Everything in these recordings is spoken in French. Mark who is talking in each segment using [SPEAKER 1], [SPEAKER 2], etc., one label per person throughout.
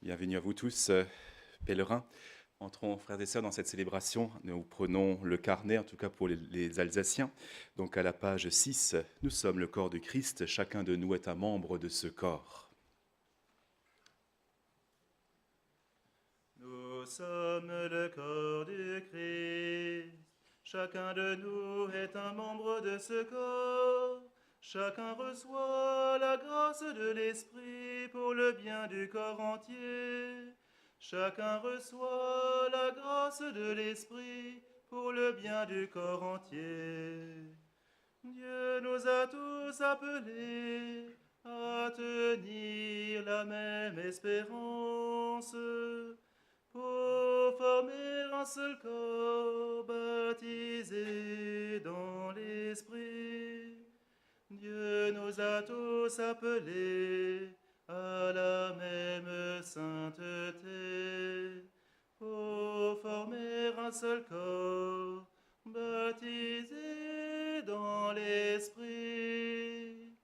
[SPEAKER 1] Bienvenue à vous tous, pèlerins. Entrons, frères et sœurs, dans cette célébration. Nous prenons le carnet, en tout cas pour les Alsaciens. Donc à la page 6, nous sommes le corps de Christ, chacun de nous est un membre de ce corps.
[SPEAKER 2] Nous sommes le corps du Christ, chacun de nous est un membre de ce corps. Chacun reçoit la grâce de l'Esprit pour le bien du corps entier. Chacun reçoit la grâce de l'Esprit pour le bien du corps entier. Dieu nous a tous appelés à tenir la même espérance pour former un seul corps baptisé dans l'Esprit. Dieu nous a tous appelés à la même sainteté pour former un seul corps baptisé dans l'Esprit.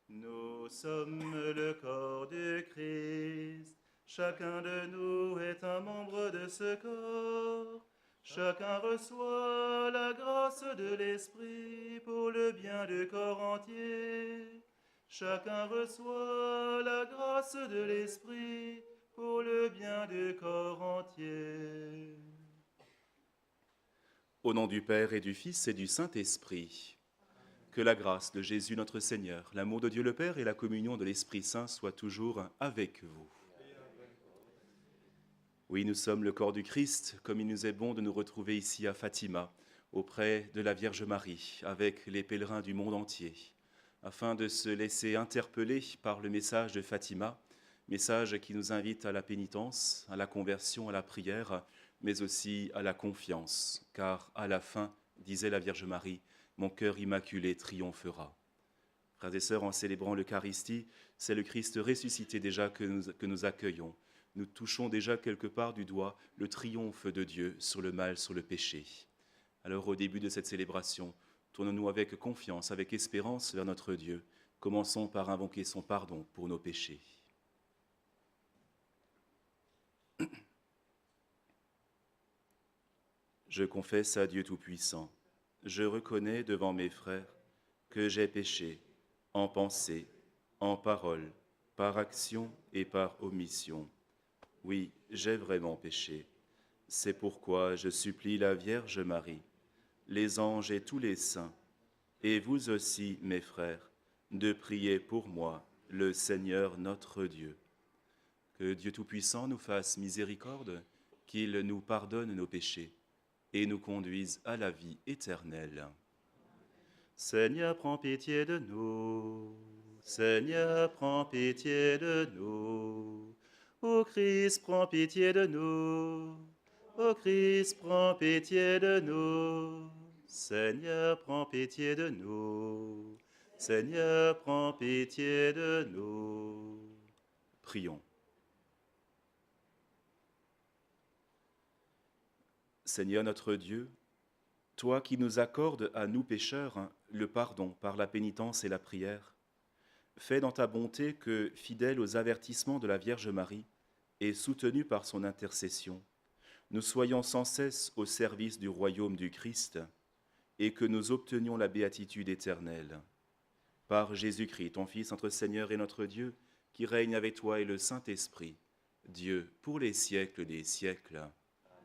[SPEAKER 2] Nous sommes le corps du Christ. Chacun de nous est un membre de ce corps. Chacun reçoit la grâce de l'Esprit pour le bien du corps entier. Chacun reçoit la grâce de l'Esprit pour le bien du corps entier.
[SPEAKER 1] Au nom du Père et du Fils et du Saint-Esprit, que la grâce de Jésus notre Seigneur, l'amour de Dieu le Père et la communion de l'Esprit Saint soient toujours avec vous. Oui, nous sommes le corps du Christ, comme il nous est bon de nous retrouver ici à Fatima, auprès de la Vierge Marie, avec les pèlerins du monde entier, afin de se laisser interpeller par le message de Fatima, message qui nous invite à la pénitence, à la conversion, à la prière, mais aussi à la confiance, car à la fin, disait la Vierge Marie, mon cœur immaculé triomphera. Frères et sœurs, en célébrant l'Eucharistie, c'est le Christ ressuscité déjà que nous accueillons. Nous touchons déjà quelque part du doigt le triomphe de Dieu sur le mal, sur le péché. Alors au début de cette célébration, tournons-nous avec confiance, avec espérance vers notre Dieu. Commençons par invoquer son pardon pour nos péchés. Je confesse à Dieu Tout-Puissant, je reconnais devant mes frères que j'ai péché en pensée, en parole, par action et par omission. Oui, j'ai vraiment péché. C'est pourquoi je supplie la Vierge Marie, les anges et tous les saints, et vous aussi, mes frères, de prier pour moi, le Seigneur notre Dieu. Que Dieu Tout-Puissant nous fasse miséricorde, qu'il nous pardonne nos péchés et nous conduise à la vie éternelle.
[SPEAKER 2] Seigneur, prends pitié de nous. Seigneur, prends pitié de nous. Ô Christ, prends pitié de nous. Ô Christ, prends pitié de nous. Seigneur, prends pitié de nous. Seigneur, prends pitié de nous.
[SPEAKER 1] Prions. Seigneur notre Dieu, toi qui nous accordes à nous pécheurs le pardon par la pénitence et la prière, fais dans ta bonté que, fidèles aux avertissements de la Vierge Marie et soutenus par son intercession, nous soyons sans cesse au service du royaume du Christ et que nous obtenions la béatitude éternelle. Par Jésus-Christ, ton Fils, notre Seigneur et notre Dieu, qui règne avec toi et le Saint-Esprit, Dieu pour les siècles des siècles.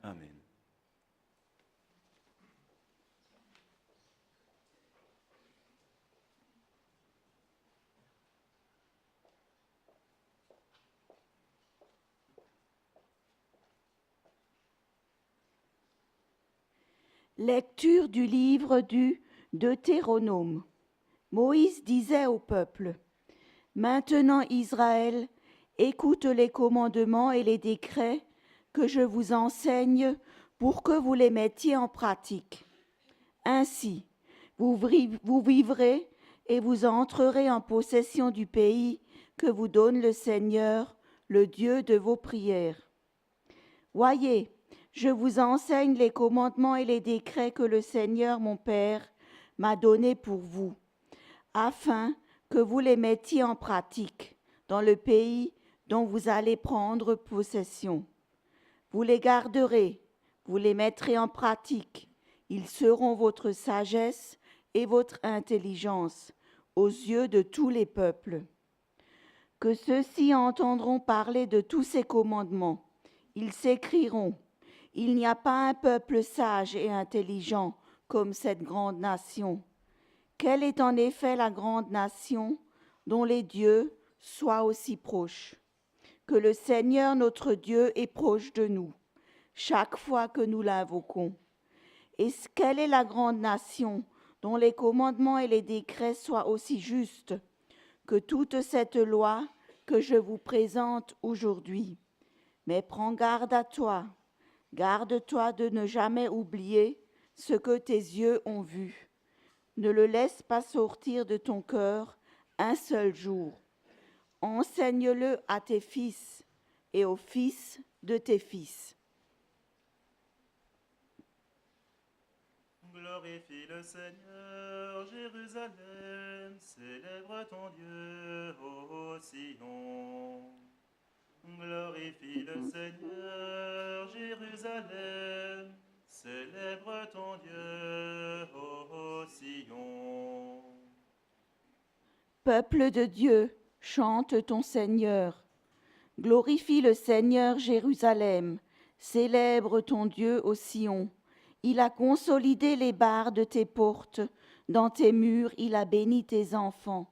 [SPEAKER 1] Amen.
[SPEAKER 3] Lecture du livre du Deutéronome. Moïse disait au peuple, « Maintenant Israël, écoute les commandements et les décrets que je vous enseigne pour que vous les mettiez en pratique. Ainsi, vous vivrez et vous entrerez en possession du pays que vous donne le Seigneur, le Dieu de vos prières. Voyez, je vous enseigne les commandements et les décrets que le Seigneur, mon Père, m'a donnés pour vous, afin que vous les mettiez en pratique dans le pays dont vous allez prendre possession. Vous les garderez, vous les mettrez en pratique. Ils seront votre sagesse et votre intelligence aux yeux de tous les peuples. Que ceux-ci entendront parler de tous ces commandements. Ils s'écrieront, il n'y a pas un peuple sage et intelligent comme cette grande nation. Quelle est en effet la grande nation dont les dieux soient aussi proches? Que le Seigneur notre Dieu est proche de nous, chaque fois que nous l'invoquons. Et quelle est la grande nation dont les commandements et les décrets soient aussi justes que toute cette loi que je vous présente aujourd'hui? Mais prends garde à toi, garde-toi de ne jamais oublier ce que tes yeux ont vu. Ne le laisse pas sortir de ton cœur un seul jour. Enseigne-le à tes fils et aux fils de tes fils.
[SPEAKER 2] Glorifie le Seigneur, Jérusalem, célèbre ton Dieu, ô Sion. Glorifie le Seigneur, Jérusalem, célèbre ton Dieu, ô Sion.
[SPEAKER 3] Peuple de Dieu, chante ton Seigneur. Glorifie le Seigneur, Jérusalem, célèbre ton Dieu au Sion. Il a consolidé les barres de tes portes, dans tes murs il a béni tes enfants.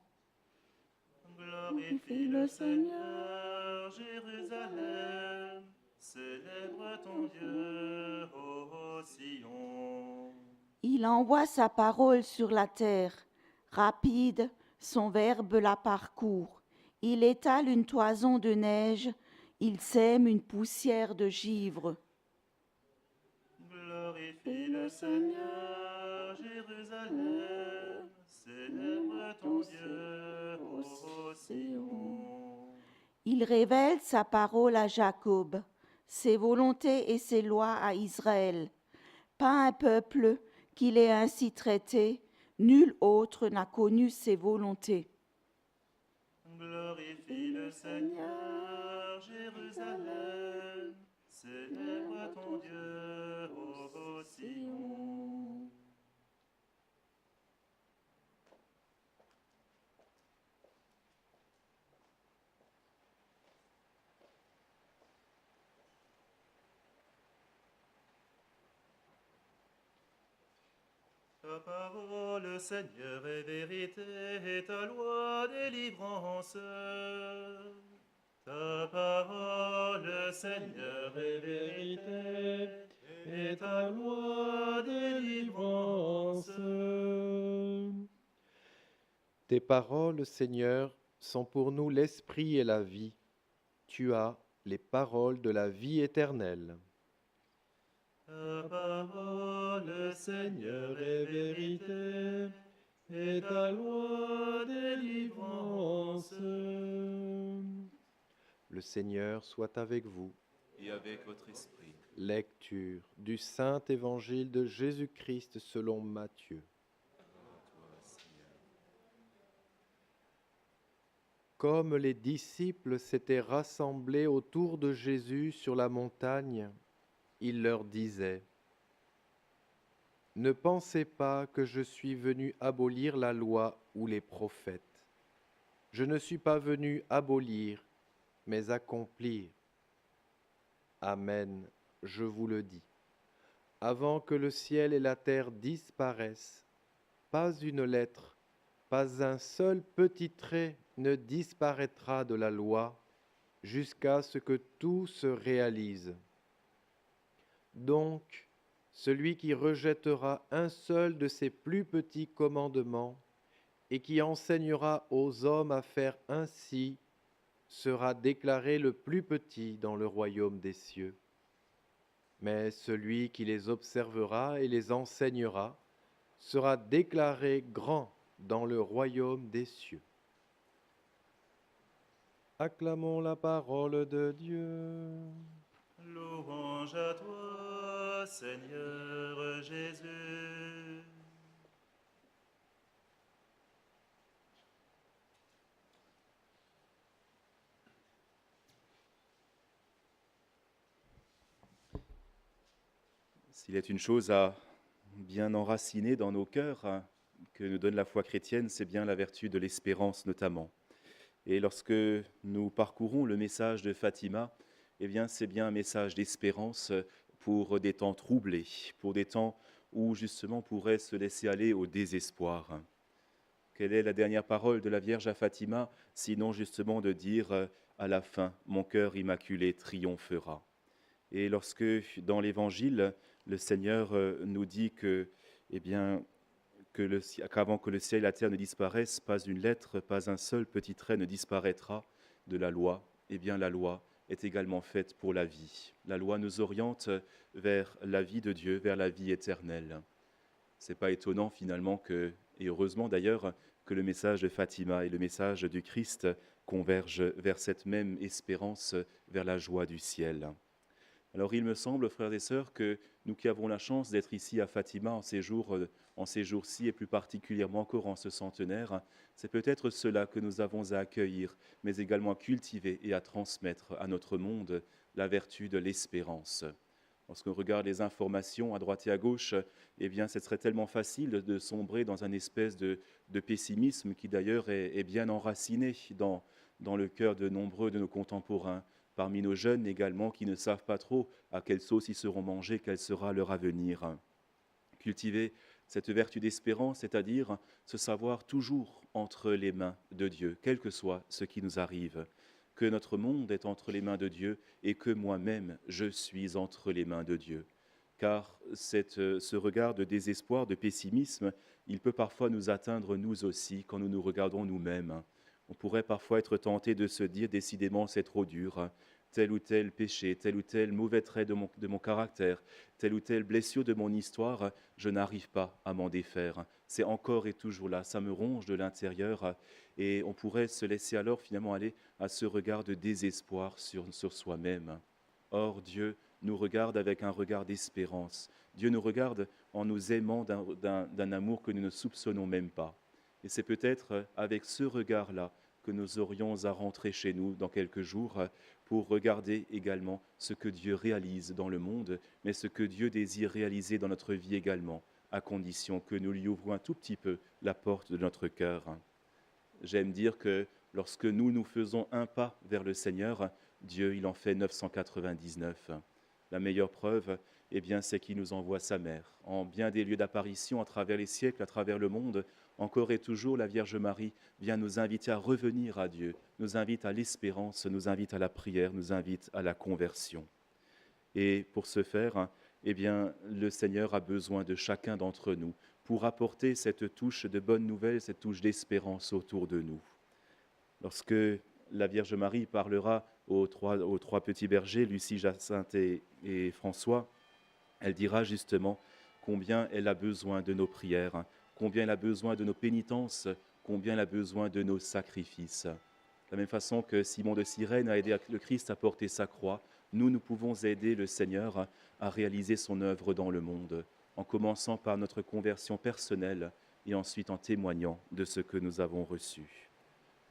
[SPEAKER 2] Glorifie le Seigneur, Jérusalem, célèbre ton Dieu, ô Sion.
[SPEAKER 3] Il envoie sa parole sur la terre, rapide, son verbe la parcourt. Il étale une toison de neige, il sème une poussière de givre.
[SPEAKER 2] Glorifie le Seigneur, Jérusalem, célèbre ton Dieu, ô Sion.
[SPEAKER 3] Il révèle sa parole à Jacob, ses volontés et ses lois à Israël. Pas un peuple qu'il ait ainsi traité, nul autre n'a connu ses volontés.
[SPEAKER 2] Glorifie le Seigneur, Jérusalem, célèbre ton Dieu, ô Sion. Ta parole, Seigneur, est vérité, et ta loi délivrance. Ta parole, Seigneur, est vérité, et ta loi délivrance.
[SPEAKER 4] Tes paroles, Seigneur, sont pour nous l'esprit et la vie. Tu as les paroles de la vie éternelle.
[SPEAKER 2] Ta parole, Seigneur, est vérité, et ta loi délivrance.
[SPEAKER 4] Le Seigneur soit avec vous.
[SPEAKER 1] Et avec votre esprit.
[SPEAKER 4] Lecture du Saint Évangile de Jésus-Christ selon Matthieu. Comme les disciples s'étaient rassemblés autour de Jésus sur la montagne, il leur disait : « Ne pensez pas que je suis venu abolir la loi ou les prophètes. Je ne suis pas venu abolir, mais accomplir. Amen, je vous le dis. Avant que le ciel et la terre disparaissent, pas une lettre, pas un seul petit trait ne disparaîtra de la loi jusqu'à ce que tout se réalise. Donc, celui qui rejettera un seul de ces plus petits commandements et qui enseignera aux hommes à faire ainsi sera déclaré le plus petit dans le royaume des cieux. Mais celui qui les observera et les enseignera sera déclaré grand dans le royaume des cieux. Acclamons la parole de Dieu.
[SPEAKER 2] Louange à toi, Seigneur Jésus.
[SPEAKER 1] S'il est une chose à bien enraciner dans nos cœurs, que nous donne la foi chrétienne, c'est bien la vertu de l'espérance notamment. Et lorsque nous parcourons le message de Fatima, eh bien, c'est bien un message d'espérance pour des temps troublés, pour des temps où justement on pourrait se laisser aller au désespoir. Quelle est la dernière parole de la Vierge à Fatima, sinon justement de dire à la fin, mon cœur immaculé triomphera. Et lorsque dans l'Évangile, le Seigneur nous dit que, eh bien, qu'avant que le ciel et la terre ne disparaissent, pas une lettre, pas un seul petit trait ne disparaîtra de la loi, eh bien la loi est également faite pour la vie. La loi nous oriente vers la vie de Dieu, vers la vie éternelle. Ce n'est pas étonnant finalement et heureusement d'ailleurs, que le message de Fatima et le message du Christ convergent vers cette même espérance, vers la joie du ciel. Alors il me semble, frères et sœurs, que nous qui avons la chance d'être ici à Fatima en ces jours-ci, et plus particulièrement encore en ce centenaire, c'est peut-être cela que nous avons à accueillir, mais également à cultiver et à transmettre à notre monde la vertu de l'espérance. Lorsqu'on regarde les informations à droite et à gauche, eh bien, ce serait tellement facile de sombrer dans une espèce de pessimisme qui d'ailleurs est bien enraciné dans le cœur de nombreux de nos contemporains. Parmi nos jeunes également qui ne savent pas trop à quelle sauce ils seront mangés, quel sera leur avenir. Cultiver cette vertu d'espérance, c'est-à-dire se savoir toujours entre les mains de Dieu, quel que soit ce qui nous arrive, que notre monde est entre les mains de Dieu et que moi-même je suis entre les mains de Dieu. Car ce regard de désespoir, de pessimisme, il peut parfois nous atteindre nous aussi quand nous nous regardons nous-mêmes. On pourrait parfois être tenté de se dire décidément c'est trop dur, tel ou tel péché, tel ou tel mauvais trait de mon caractère, telle ou telle blessure de mon histoire, je n'arrive pas à m'en défaire. C'est encore et toujours là, ça me ronge de l'intérieur et on pourrait se laisser alors finalement aller à ce regard de désespoir sur soi-même. Or Dieu nous regarde avec un regard d'espérance. Dieu nous regarde en nous aimant d'un amour que nous ne soupçonnons même pas. Et c'est peut-être avec ce regard-là que nous aurions à rentrer chez nous dans quelques jours pour regarder également ce que Dieu réalise dans le monde, mais ce que Dieu désire réaliser dans notre vie également, à condition que nous lui ouvrons un tout petit peu la porte de notre cœur. J'aime dire que lorsque nous faisons un pas vers le Seigneur, Dieu, il en fait 999. La meilleure preuve, eh bien, c'est qu'il nous envoie sa mère. En bien des lieux d'apparition à travers les siècles, à travers le monde, encore et toujours, la Vierge Marie vient nous inviter à revenir à Dieu, nous invite à l'espérance, nous invite à la prière, nous invite à la conversion. Et pour ce faire, eh bien, le Seigneur a besoin de chacun d'entre nous pour apporter cette touche de bonne nouvelle, cette touche d'espérance autour de nous. Lorsque la Vierge Marie parlera aux trois petits bergers, Lucie, Jacinthe et François, elle dira justement combien elle a besoin de nos prières, combien elle a besoin de nos pénitences, combien elle a besoin de nos sacrifices. De la même façon que Simon de Cyrène a aidé le Christ à porter sa croix, nous pouvons aider le Seigneur à réaliser son œuvre dans le monde, en commençant par notre conversion personnelle et ensuite en témoignant de ce que nous avons reçu.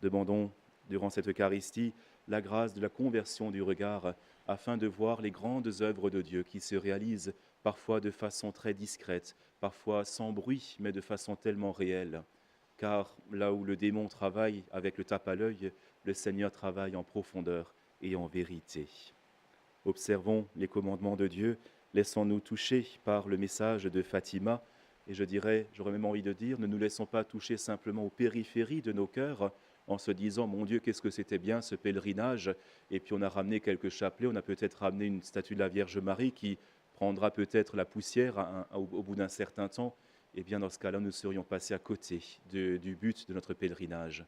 [SPEAKER 1] Demandons, durant cette Eucharistie, la grâce de la conversion du regard afin de voir les grandes œuvres de Dieu qui se réalisent parfois de façon très discrète, parfois sans bruit, mais de façon tellement réelle. Car là où le démon travaille avec le tape à l'œil, le Seigneur travaille en profondeur et en vérité. Observons les commandements de Dieu, laissons-nous toucher par le message de Fatima, et j'aurais même envie de dire, ne nous laissons pas toucher simplement aux périphéries de nos cœurs, en se disant, mon Dieu, qu'est-ce que c'était bien ce pèlerinage, et puis on a ramené quelques chapelets, on a peut-être ramené une statue de la Vierge Marie qui prendra peut-être la poussière au bout d'un certain temps, et bien dans ce cas-là, nous serions passés à côté du but de notre pèlerinage.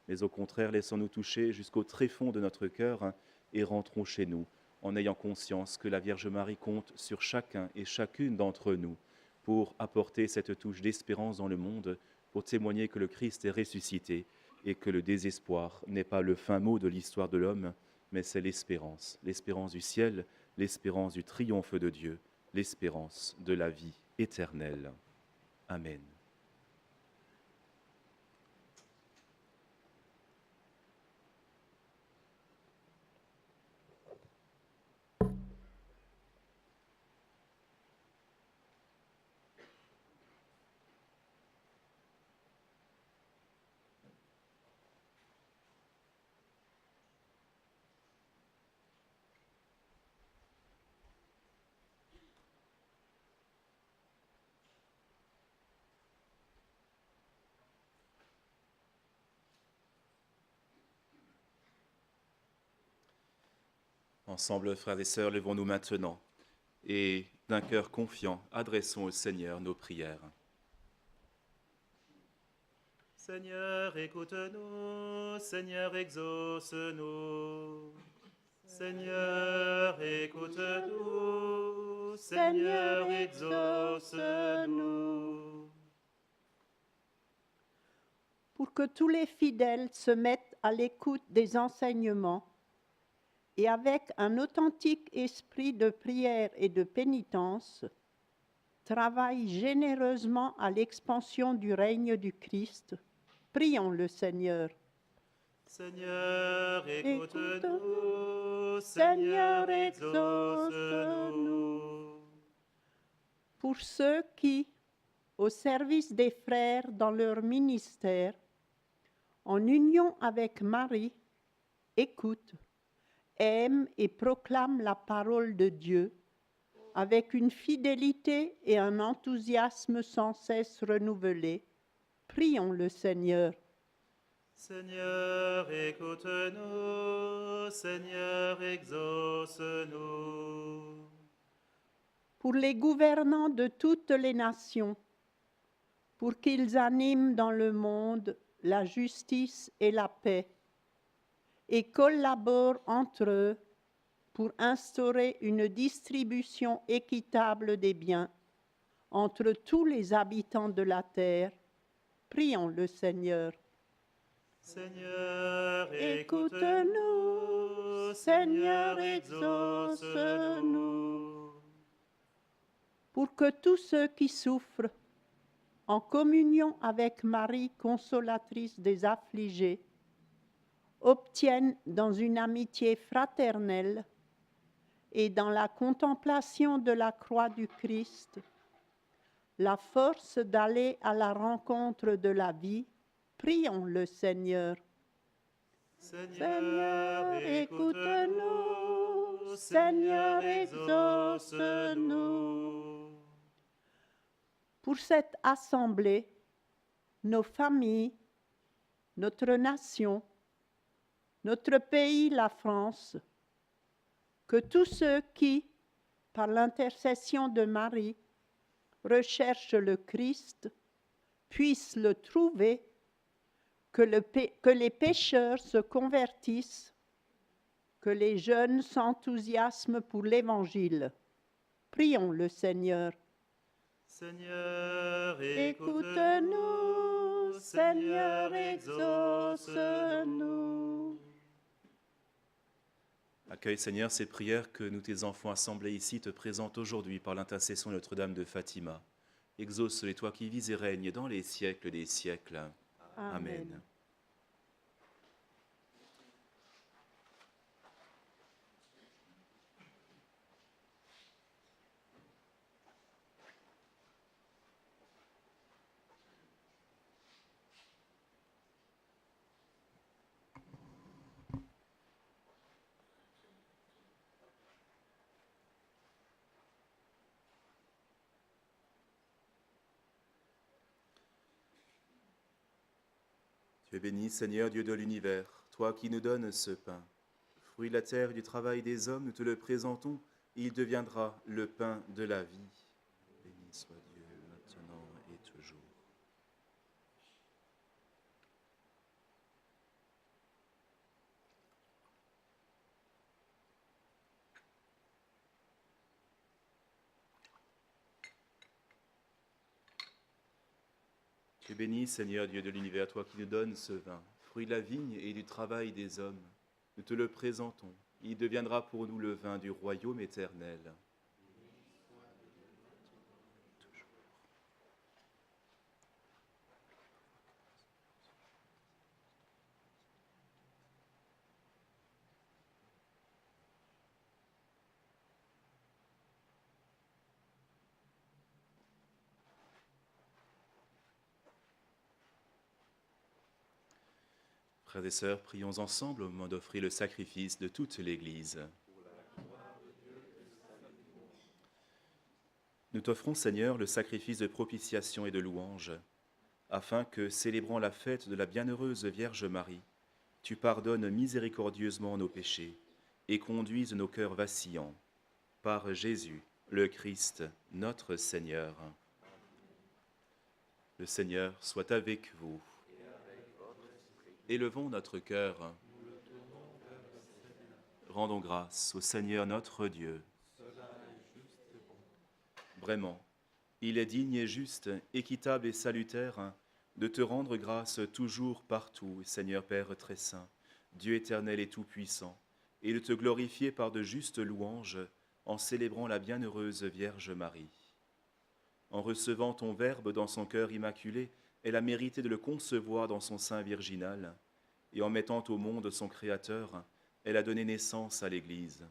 [SPEAKER 1] Mais au contraire, laissons-nous toucher jusqu'au tréfonds de notre cœur et rentrons chez nous, en ayant conscience que la Vierge Marie compte sur chacun et chacune d'entre nous pour apporter cette touche d'espérance dans le monde, pour témoigner que le Christ est ressuscité et que le désespoir n'est pas le fin mot de l'histoire de l'homme, mais c'est l'espérance du ciel, l'espérance du triomphe de Dieu, l'espérance de la vie éternelle. Amen. Ensemble, frères et sœurs, levons-nous maintenant et, d'un cœur confiant, adressons au Seigneur nos prières.
[SPEAKER 2] Seigneur, écoute-nous. Seigneur, exauce-nous. Seigneur, écoute-nous. Seigneur, exauce-nous.
[SPEAKER 5] Pour que tous les fidèles se mettent à l'écoute des enseignements et avec un authentique esprit de prière et de pénitence, travaillent généreusement à l'expansion du règne du Christ. Prions le Seigneur.
[SPEAKER 2] Seigneur, écoute-nous. Seigneur, exauce-nous.
[SPEAKER 5] Pour ceux qui, au service des frères dans leur ministère, en union avec Marie, écoutent, aiment et proclament la parole de Dieu avec une fidélité et un enthousiasme sans cesse renouvelés. Prions le Seigneur.
[SPEAKER 2] Seigneur, écoute-nous. Seigneur, exauce-nous.
[SPEAKER 5] Pour les gouvernants de toutes les nations, pour qu'ils animent dans le monde la justice et la paix, et collaborent entre eux pour instaurer une distribution équitable des biens entre tous les habitants de la terre. Prions le Seigneur.
[SPEAKER 2] Seigneur,
[SPEAKER 5] Écoute-nous. Seigneur, exauce-nous. Pour que tous ceux qui souffrent, en communion avec Marie, consolatrice des affligés, obtiennent dans une amitié fraternelle et dans la contemplation de la croix du Christ la force d'aller à la rencontre de la vie. Prions le Seigneur.
[SPEAKER 2] Seigneur, écoute-nous.
[SPEAKER 5] Seigneur, exauce-nous. Pour cette assemblée, nos familles, notre nation, notre pays, la France, que tous ceux qui, par l'intercession de Marie, recherchent le Christ, puissent le trouver, que les pécheurs se convertissent, que les jeunes s'enthousiasment pour l'Évangile. Prions le Seigneur.
[SPEAKER 2] Seigneur,
[SPEAKER 5] Écoute-nous, Seigneur, exauce-nous.
[SPEAKER 1] Accueille, Seigneur, ces prières que nous, tes enfants assemblés ici, te présentent aujourd'hui par l'intercession de Notre-Dame de Fatima. Exauce-les, toi qui vis et règnes dans les siècles des siècles. Amen. Tu es béni, Seigneur, Dieu de l'univers, toi qui nous donnes ce pain. Fruit de la terre et du travail des hommes, nous te le présentons, et il deviendra le pain de la vie. Béni soit Dieu, maintenant et toujours. Tu es béni, Seigneur, Dieu de l'univers, toi qui nous donnes ce vin, fruit de la vigne et du travail des hommes. Nous te le présentons. Il deviendra pour nous le vin du royaume éternel. Frères et sœurs, prions ensemble au moment d'offrir le sacrifice de toute l'Église. Nous t'offrons, Seigneur, le sacrifice de propitiation et de louange, afin que, célébrant la fête de la bienheureuse Vierge Marie, tu pardonnes miséricordieusement nos péchés et conduise nos cœurs vacillants. Par Jésus, le Christ, notre Seigneur. Le Seigneur soit avec vous. Élevons notre cœur. Rendons grâce au Seigneur notre Dieu. Vraiment, il est digne et juste, équitable et salutaire de te rendre grâce toujours partout, Seigneur Père très saint, Dieu éternel et tout-puissant, et de te glorifier par de justes louanges en célébrant la bienheureuse Vierge Marie. En recevant ton Verbe dans son cœur immaculé, elle a mérité de le concevoir dans son sein virginal, et en mettant au monde son Créateur, elle a donné naissance à l'Église.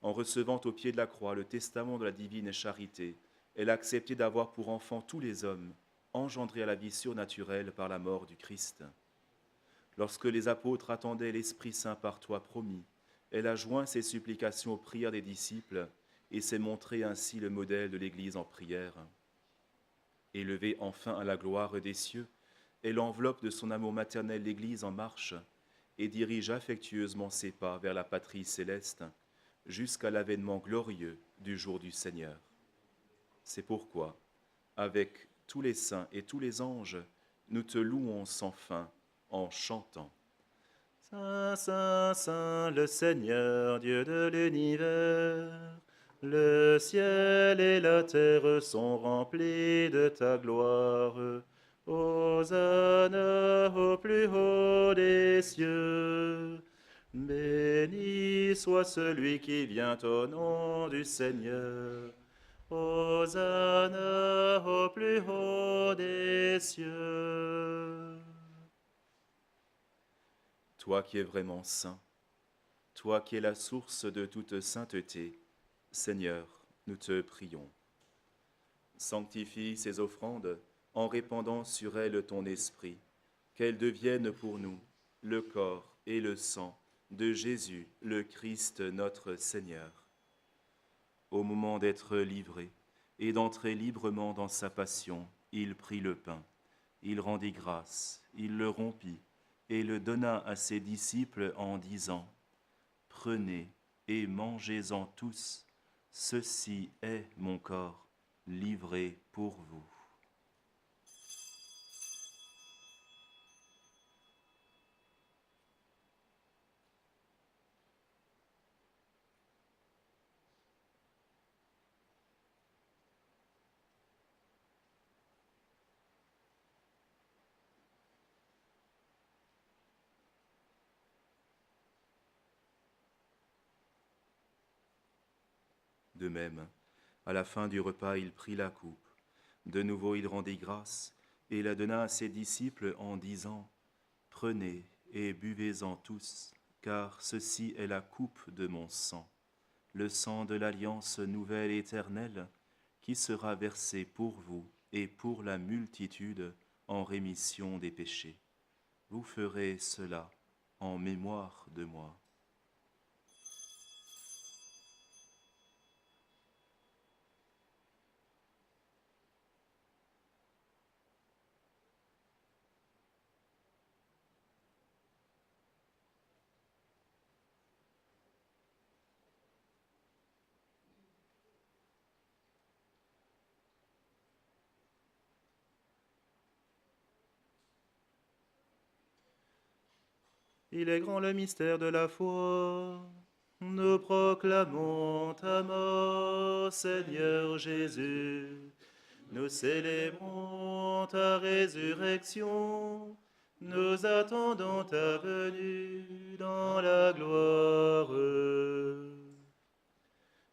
[SPEAKER 1] En recevant au pied de la croix le testament de la divine charité, elle a accepté d'avoir pour enfants tous les hommes, engendrés à la vie surnaturelle par la mort du Christ. Lorsque les apôtres attendaient l'Esprit Saint par toi promis, elle a joint ses supplications aux prières des disciples et s'est montré ainsi le modèle de l'Église en prière. Élevée enfin à la gloire des cieux, elle enveloppe de son amour maternel l'Église en marche et dirige affectueusement ses pas vers la patrie céleste jusqu'à l'avènement glorieux du jour du Seigneur. C'est pourquoi, avec tous les saints et tous les anges, nous te louons sans fin en chantant.
[SPEAKER 2] Saint, Saint, Saint, le Seigneur, Dieu de l'univers, le ciel et la terre sont remplis de ta gloire. Hosanna au plus haut des cieux. Béni soit celui qui vient au nom du Seigneur. Hosanna au plus haut des cieux.
[SPEAKER 1] Toi qui es vraiment saint, toi qui es la source de toute sainteté, Seigneur, nous te prions. Sanctifie ces offrandes en répandant sur elles ton esprit, qu'elles deviennent pour nous le corps et le sang de Jésus, le Christ notre Seigneur. Au moment d'être livré et d'entrer librement dans sa passion, il prit le pain, il rendit grâce, il le rompit et le donna à ses disciples en disant : « Prenez et mangez-en tous, ceci est mon corps livré pour vous. » De même, à la fin du repas, il prit la coupe. De nouveau, il rendit grâce et la donna à ses disciples en disant : « Prenez et buvez-en tous, car ceci est la coupe de mon sang, le sang de l'alliance nouvelle et éternelle, qui sera versé pour vous et pour la multitude en rémission des péchés. Vous ferez cela en mémoire de moi. »
[SPEAKER 2] Il est grand le mystère de la foi. Nous proclamons ta mort, Seigneur Jésus. Nous célébrons ta résurrection. Nous attendons ta venue dans la gloire.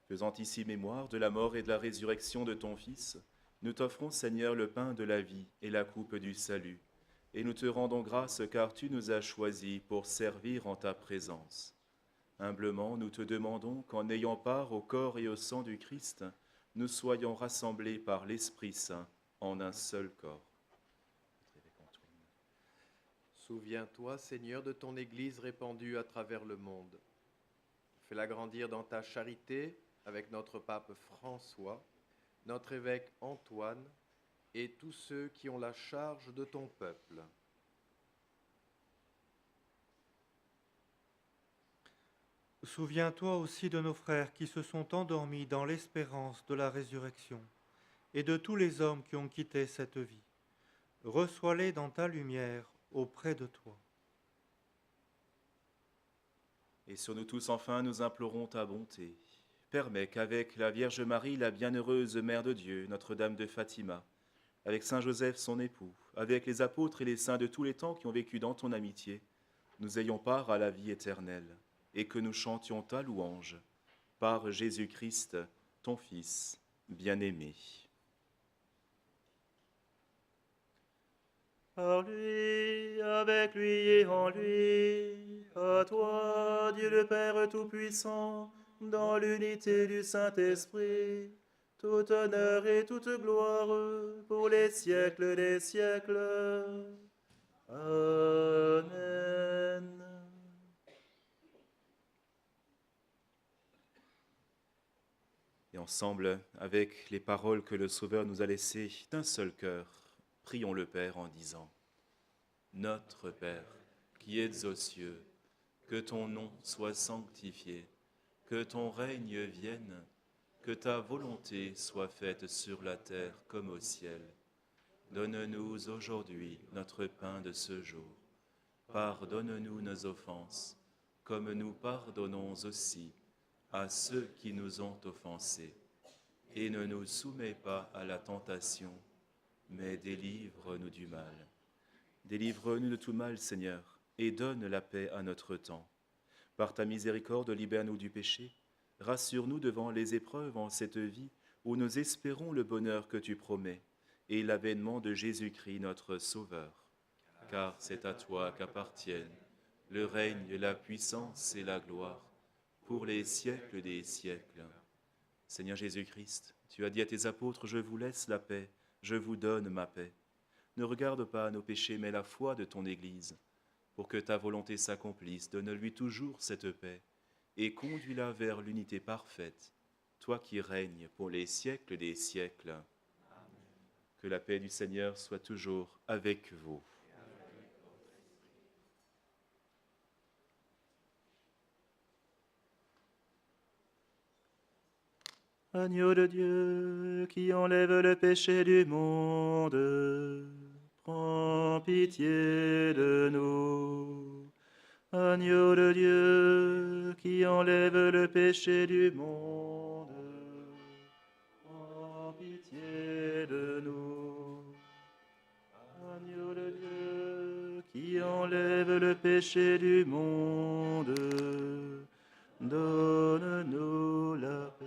[SPEAKER 1] Faisant ici mémoire de la mort et de la résurrection de ton Fils, nous t'offrons, Seigneur, le pain de la vie et la coupe du salut. Et nous te rendons grâce car tu nous as choisis pour servir en ta présence. Humblement, nous te demandons qu'en ayant part au corps et au sang du Christ, nous soyons rassemblés par l'Esprit Saint en un seul corps.
[SPEAKER 4] Souviens-toi, Seigneur, de ton Église répandue à travers le monde. Fais-la grandir dans ta charité avec notre pape François, notre évêque Antoine et tous ceux qui ont la charge de ton peuple.
[SPEAKER 6] Souviens-toi aussi de nos frères qui se sont endormis dans l'espérance de la résurrection, et de tous les hommes qui ont quitté cette vie. Reçois-les dans ta lumière auprès de toi.
[SPEAKER 1] Et sur nous tous, enfin, nous implorons ta bonté. Permets qu'avec la Vierge Marie, la bienheureuse Mère de Dieu, Notre-Dame de Fatima, avec Saint Joseph, son époux, avec les apôtres et les saints de tous les temps qui ont vécu dans ton amitié, nous ayons part à la vie éternelle, et que nous chantions ta louange, par Jésus-Christ, ton Fils, bien-aimé.
[SPEAKER 2] Par lui, avec lui et en lui, à toi, Dieu le Père Tout-Puissant, dans l'unité du Saint-Esprit, tout honneur et toute gloire pour les siècles des siècles. Amen.
[SPEAKER 1] Et ensemble, avec les paroles que le Sauveur nous a laissées d'un seul cœur, prions le Père en disant : Notre Père, qui êtes aux cieux, que ton nom soit sanctifié, que ton règne vienne, que ta volonté soit faite sur la terre comme au ciel. Donne-nous aujourd'hui notre pain de ce jour. Pardonne-nous nos offenses, comme nous pardonnons aussi à ceux qui nous ont offensés. Et ne nous soumets pas à la tentation, mais délivre-nous du mal. Délivre-nous de tout mal, Seigneur, et donne la paix à notre temps. Par ta miséricorde, libère-nous du péché. Rassure-nous devant les épreuves en cette vie où nous espérons le bonheur que tu promets et l'avènement de Jésus-Christ notre Sauveur. Car c'est à toi qu'appartiennent le règne, la puissance et la gloire pour les siècles des siècles. Seigneur Jésus-Christ, tu as dit à tes apôtres : je vous laisse la paix, je vous donne ma paix. Ne regarde pas nos péchés, mais la foi de ton Église. Pour que ta volonté s'accomplisse, donne-lui toujours cette paix et conduis-la vers l'unité parfaite, toi qui règnes pour les siècles des siècles. Que la paix du Seigneur soit toujours avec vous.
[SPEAKER 2] Agneau de Dieu qui enlève le péché du monde, prends pitié de nous. Agneau de Dieu qui enlève le péché du monde, prends pitié de nous. Agneau de Dieu qui enlève le péché du monde, donne-nous la paix.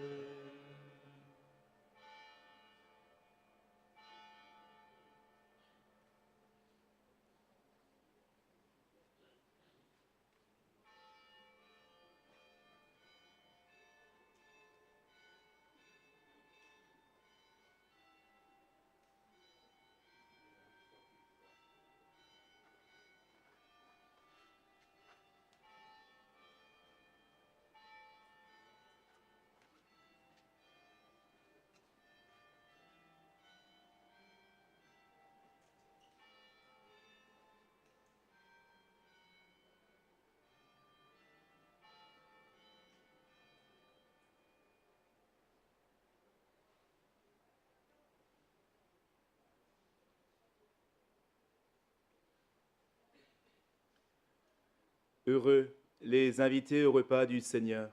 [SPEAKER 1] Heureux les invités au repas du Seigneur.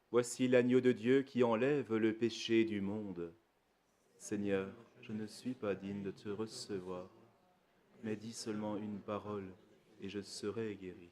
[SPEAKER 1] Voici l'agneau de Dieu qui enlève le péché du monde. Seigneur, je ne suis pas digne de te recevoir, mais dis seulement une parole et je serai guéri.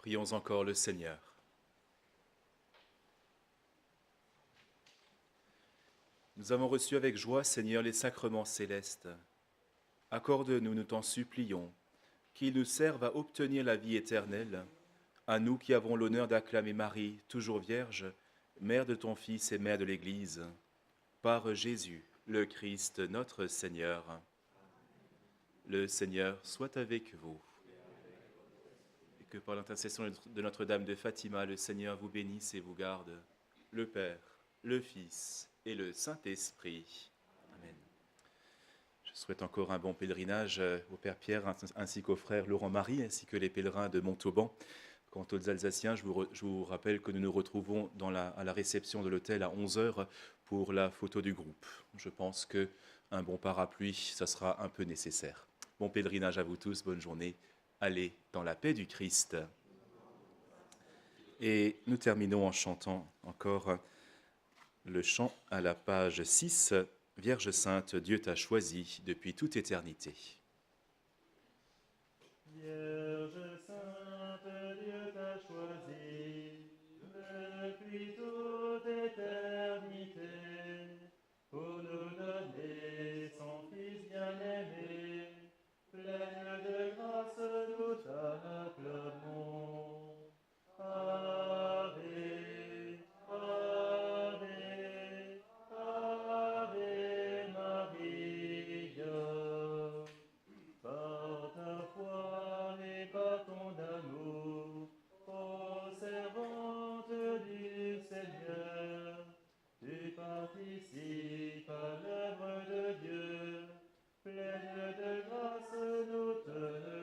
[SPEAKER 1] Prions encore le Seigneur. Nous avons reçu avec joie, Seigneur, les sacrements célestes. Accorde-nous, nous t'en supplions, qu'ils nous servent à obtenir la vie éternelle, à nous qui avons l'honneur d'acclamer Marie, toujours vierge, mère de ton Fils et mère de l'Église, par Jésus, le Christ, notre Seigneur. Le Seigneur soit avec vous. Et que par l'intercession de Notre-Dame de Fatima, le Seigneur vous bénisse et vous garde, le Père, le Fils et le Saint-Esprit. Amen. Je souhaite encore un bon pèlerinage au Père Pierre ainsi qu'au frère Laurent-Marie, ainsi que les pèlerins de Montauban. Quant aux Alsaciens, je vous rappelle que nous nous retrouvons à la réception de l'hôtel à 11h pour la photo du groupe. Je pense qu'un bon parapluie, ça sera un peu nécessaire. Bon pèlerinage à vous tous, bonne journée. Allez dans la paix du Christ. Et nous terminons en chantant encore le chant à la page 6, « Vierge Sainte, Dieu t'a choisie depuis toute éternité ».
[SPEAKER 2] Vierge Sainte, Dieu t'a choisie depuis toute éternité pour nous donner son Fils bien-aimé. Pleine de grâce, nous t'acclamons. Ave, Ave, Ave Maria. Par ta foi et par ton amour, ô servante du Seigneur, tu participes à l'œuvre de Dieu. Pleine de grâce, nous te